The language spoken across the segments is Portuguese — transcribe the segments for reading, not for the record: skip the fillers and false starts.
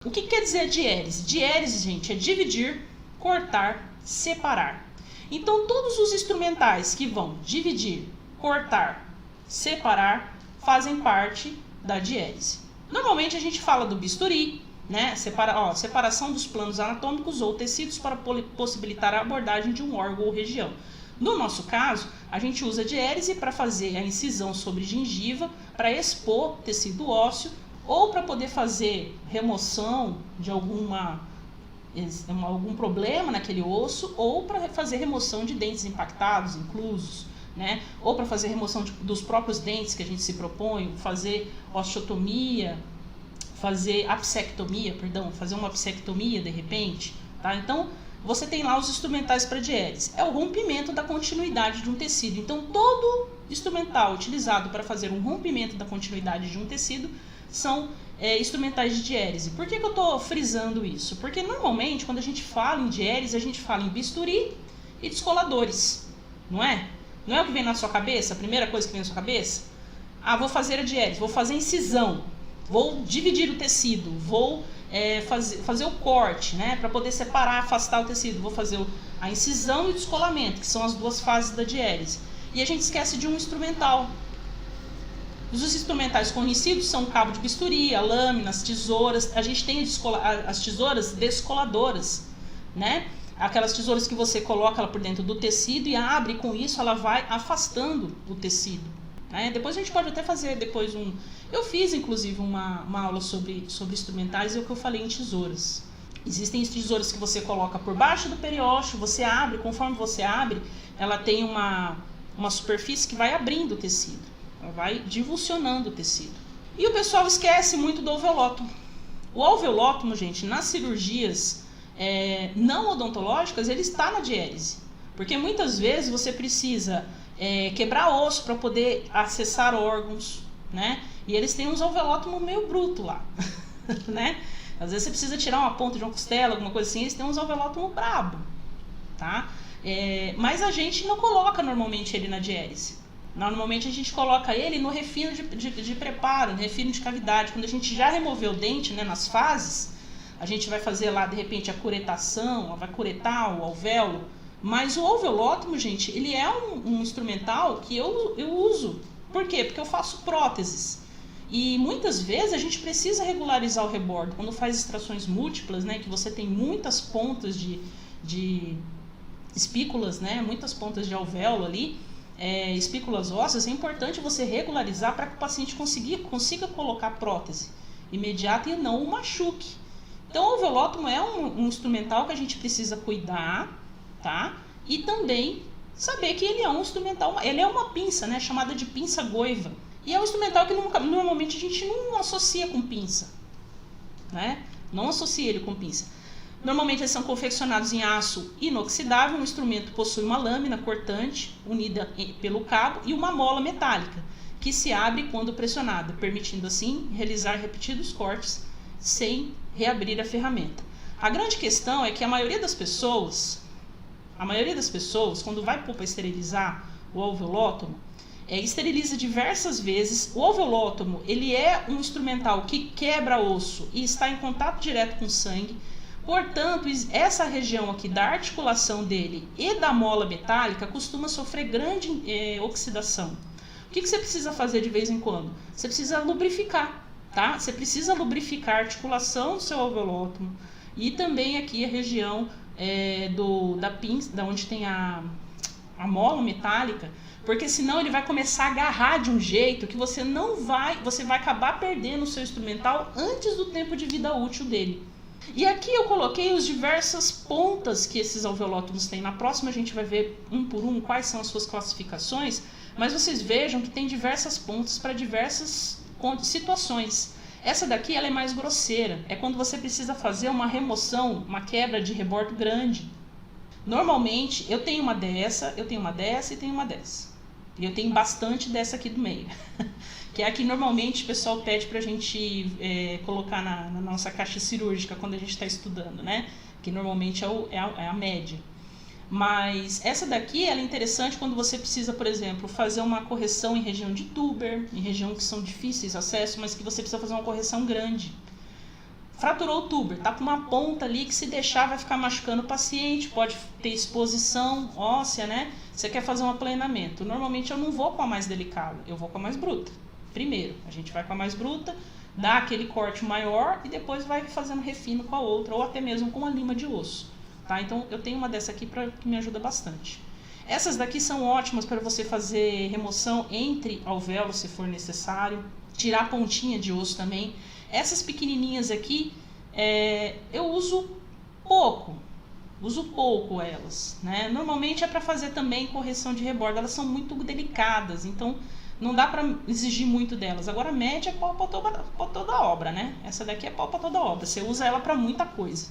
O que quer dizer diérese? Diérese, gente, é dividir, cortar, separar. Então, todos os instrumentais que vão dividir, cortar, separar, fazem parte da diérese. Normalmente a gente fala do bisturi, né? Separação dos planos anatômicos ou tecidos para possibilitar a abordagem de um órgão ou região. No nosso caso, a gente usa a diérese para fazer a incisão sobre gengiva, para expor tecido ósseo, ou para poder fazer remoção de algum problema naquele osso, ou para fazer remoção de dentes impactados, inclusos, né? Ou para fazer remoção dos próprios dentes que a gente se propõe, fazer osteotomia, fazer uma apsectomia de repente, tá? Então, você tem lá os instrumentais para diérese. É o rompimento da continuidade de um tecido. Então, todo instrumental utilizado para fazer um rompimento da continuidade de um tecido são instrumentais de diérese. Por que eu estou frisando isso? Porque normalmente, quando a gente fala em diérese, a gente fala em bisturi e descoladores, não é? Não é o que vem na sua cabeça? A primeira coisa que vem na sua cabeça? Ah, vou fazer a diérese, vou fazer a incisão, vou dividir o tecido, vou fazer o corte, né, para poder separar, afastar o tecido. Vou fazer a incisão e o descolamento, que são as duas fases da diérese. E a gente esquece de um instrumental. Os instrumentais conhecidos são o cabo de bisturi, a lâmina, as tesouras. A gente tem as tesouras descoladoras, né? Aquelas tesouras que você coloca ela por dentro do tecido e abre, e com isso ela vai afastando o tecido, né? Depois a gente pode até fazer Eu fiz inclusive uma aula sobre instrumentais e o que eu falei em tesouras. Existem tesouras que você coloca por baixo do periósteo, você abre, conforme você abre, ela tem uma superfície que vai abrindo o tecido. Ela vai divulsionando o tecido. E o pessoal esquece muito do alveolótomo. O alveolótomo, gente, nas cirurgias não odontológicas, ele está na diérese. Porque muitas vezes você precisa quebrar osso para poder acessar órgãos, né? E eles têm uns alveolótomos meio bruto lá, né? Às vezes você precisa tirar uma ponta de uma costela, alguma coisa assim, eles têm uns alveolótomos brabo, tá? Mas a gente não coloca normalmente ele na diérese. Normalmente a gente coloca ele no refino de preparo, no refino de cavidade. Quando a gente já removeu o dente, né, nas fases, a gente vai fazer lá, de repente, a curetação, vai curetar o alvéolo. Mas o alveolótomo, gente, ele é um instrumental que eu uso. Por quê? Porque eu faço próteses. E muitas vezes a gente precisa regularizar o rebordo. Quando faz extrações múltiplas, né, que você tem muitas pontas de espículas, né, muitas pontas de alvéolo ali, espículas ósseas, é importante você regularizar para que o paciente consiga colocar prótese imediata e não o machuque. Então, o alveolótomo é um instrumental que a gente precisa cuidar, tá? E também saber que ele é um instrumental, ele é uma pinça, né, chamada de pinça goiva. E é um instrumental que normalmente a gente não associa com pinça, né? Não associa ele com pinça. Normalmente eles são confeccionados em aço inoxidável. O instrumento possui uma lâmina cortante unida pelo cabo e uma mola metálica que se abre quando pressionada, permitindo assim realizar repetidos cortes sem reabrir a ferramenta. A grande questão é que a maioria das pessoas, quando vai para esterilizar o alveolótomo, esteriliza diversas vezes. O alveolótomo, ele é um instrumental que quebra osso e está em contato direto com o sangue. Portanto, essa região aqui da articulação dele e da mola metálica costuma sofrer grande oxidação. O que você precisa fazer de vez em quando? Você precisa lubrificar, tá? Você precisa lubrificar a articulação do seu alveolótomo e também aqui a região da pinça, da onde tem a mola metálica, porque senão ele vai começar a agarrar de um jeito que você vai acabar perdendo o seu instrumental antes do tempo de vida útil dele. E aqui eu coloquei as diversas pontas que esses alveolótomos têm. Na próxima a gente vai ver um por um quais são as suas classificações, mas vocês vejam que tem diversas pontas para diversas situações. Essa daqui ela é mais grosseira, é quando você precisa fazer uma remoção, uma quebra de rebordo grande. Normalmente eu tenho uma dessa e tenho uma dessa. E eu tenho bastante dessa aqui do meio. Que é a que normalmente o pessoal pede pra gente colocar na nossa caixa cirúrgica quando a gente está estudando, né? Que normalmente é a média. Mas essa daqui ela é interessante quando você precisa, por exemplo, fazer uma correção em região de tuber, em região que são difíceis de acesso, mas que você precisa fazer uma correção grande. Fraturou o túber, tá com uma ponta ali que se deixar vai ficar machucando o paciente, pode ter exposição óssea, né? Você quer fazer um aplanamento. Normalmente eu não vou com a mais delicada, eu vou com a mais bruta. Primeiro, a gente vai com a mais bruta, dá aquele corte maior e depois vai fazendo refino com a outra, ou até mesmo com a lima de osso, tá? Então eu tenho uma dessa aqui que me ajuda bastante. Essas daqui são ótimas para você fazer remoção entre alvéolos se for necessário, tirar a pontinha de osso também. Essas pequenininhas aqui, eu uso pouco elas, né? Normalmente é para fazer também correção de rebordo, elas são muito delicadas, então não dá para exigir muito delas. Agora a média é pau para toda a obra, né? Essa daqui é pau para toda a obra, você usa ela para muita coisa.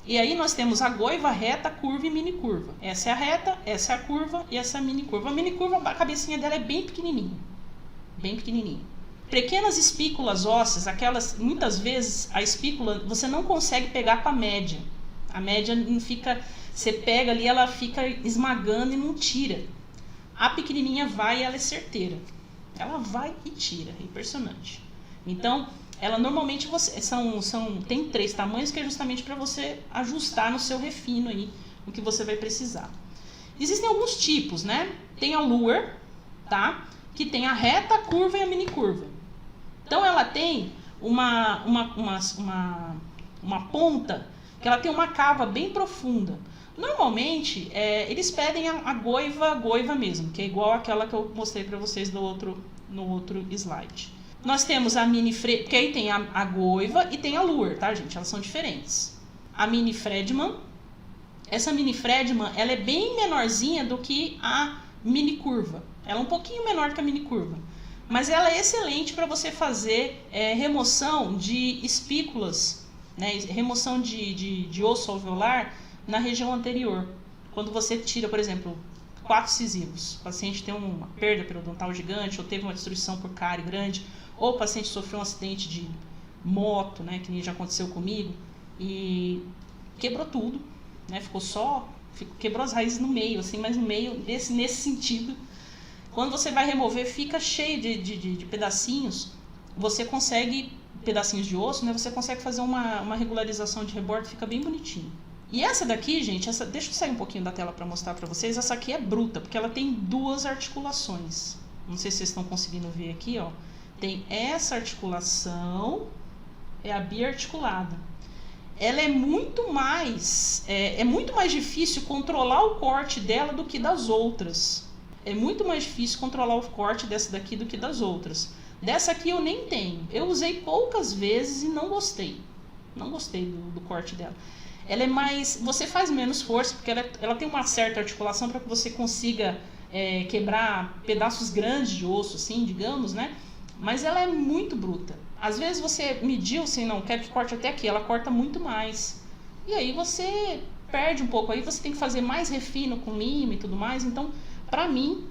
E aí nós temos a goiva, reta, curva e mini curva. Essa é a reta, essa é a curva e essa é a mini curva. A mini curva, a cabecinha dela é bem pequenininha, bem pequenininha. Pequenas espículas ósseas, aquelas, muitas vezes a espícula você não consegue pegar com a média. A média não fica, você pega ali, ela fica esmagando e não tira. A pequenininha vai e ela é certeira. Ela vai e tira, é impressionante. Então, ela normalmente tem 3 tamanhos que é justamente para você ajustar no seu refino aí, o que você vai precisar. Existem alguns tipos, né? Tem a Luer, tá? Que tem a reta, a curva e a mini curva. Então ela tem uma ponta que ela tem uma cava bem profunda. Normalmente eles pedem a goiva mesmo, que é igual àquela que eu mostrei para vocês no outro slide. Nós temos a mini Fredman, porque aí tem a goiva e tem a Luer, tá, gente? Elas são diferentes. A mini Fredman, essa mini Fredman, ela é bem menorzinha do que a mini curva. Ela é um pouquinho menor que a mini curva. Mas ela é excelente para você fazer remoção de espículas, né? Remoção de osso alveolar na região anterior. Quando você tira, por exemplo, 4 incisivos, o paciente tem uma perda periodontal gigante, ou teve uma destruição por cárie grande, ou o paciente sofreu um acidente de moto, né, que já aconteceu comigo, e quebrou tudo, né? Quebrou as raízes no meio, assim, mas no meio, nesse sentido. Quando você vai remover, fica cheio de pedacinhos, você consegue, pedacinhos de osso, né? Você consegue fazer uma regularização de rebordo, fica bem bonitinho. E essa daqui, gente, deixa eu sair um pouquinho da tela para mostrar para vocês. Essa aqui é bruta, porque ela tem 2 articulações. Não sei se vocês estão conseguindo ver aqui, ó. Tem essa articulação, é a biarticulada. Ela é muito mais difícil controlar o corte dela do que das outras. É muito mais difícil controlar o corte dessa daqui do que das outras. Dessa aqui eu nem tenho. Eu usei poucas vezes e não gostei. Não gostei do corte dela. Ela é mais... Você faz menos força, porque ela tem uma certa articulação para que você consiga quebrar pedaços grandes de osso, assim, digamos, né? Mas ela é muito bruta. Às vezes você mediu assim, não, quero que corte até aqui. Ela corta muito mais. E aí você perde um pouco. Aí você tem que fazer mais refino com lima e tudo mais. Então... Pra mim,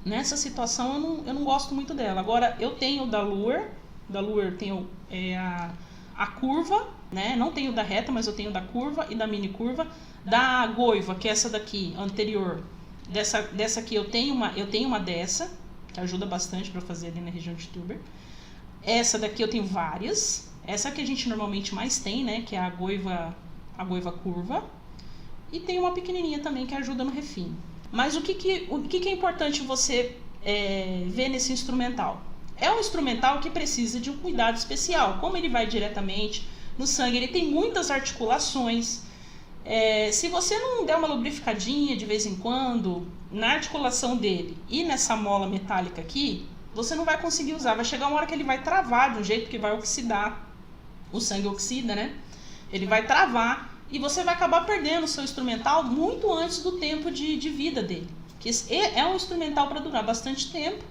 nessa situação, eu não gosto muito dela. Agora, eu tenho da Luer tenho a curva, né? Não tenho da reta, mas eu tenho da curva e da mini curva. Da goiva, que é essa daqui, anterior, dessa aqui eu tenho uma dessa, que ajuda bastante para fazer ali na região de túber. Essa daqui eu tenho várias. Essa que a gente normalmente mais tem, né? Que é a goiva curva. E tem uma pequenininha também que ajuda no refino. Mas o que é importante você ver nesse instrumental? É um instrumental que precisa de um cuidado especial. Como ele vai diretamente no sangue, ele tem muitas articulações. Se você não der uma lubrificadinha de vez em quando na articulação dele e nessa mola metálica aqui, você não vai conseguir usar. Vai chegar uma hora que ele vai travar de um jeito que vai oxidar. O sangue oxida, né? Ele vai travar. E você vai acabar perdendo o seu instrumental muito antes do tempo de vida dele. Que é um instrumental para durar bastante tempo,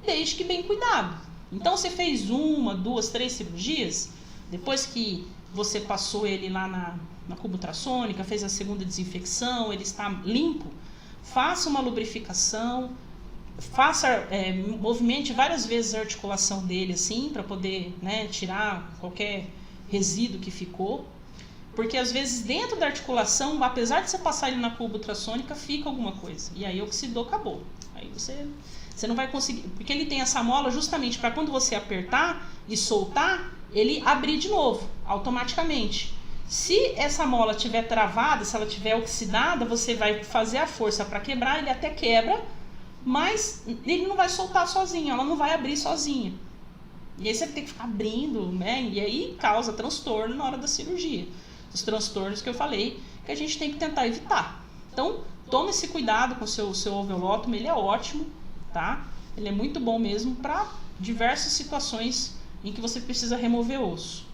desde que bem cuidado. Então você fez 1, 2, 3 cirurgias, depois que você passou ele lá na cuba ultrassônica, fez a segunda desinfecção, ele está limpo, faça uma lubrificação, movimente várias vezes a articulação dele assim, para poder, né, tirar qualquer resíduo que ficou. Porque às vezes dentro da articulação, apesar de você passar ele na cuba ultrassônica, fica alguma coisa. E aí oxidou, acabou. Aí você não vai conseguir... Porque ele tem essa mola justamente para quando você apertar e soltar, ele abrir de novo, automaticamente. Se essa mola estiver travada, se ela estiver oxidada, você vai fazer a força para quebrar, ele até quebra, mas ele não vai soltar sozinho, ela não vai abrir sozinha. E aí você tem que ficar abrindo, né? E aí causa transtorno na hora da cirurgia. Os transtornos que eu falei, que a gente tem que tentar evitar. Então, tome esse cuidado com o seu ovelotomy, ele é ótimo, tá? Ele é muito bom mesmo para diversas situações em que você precisa remover osso.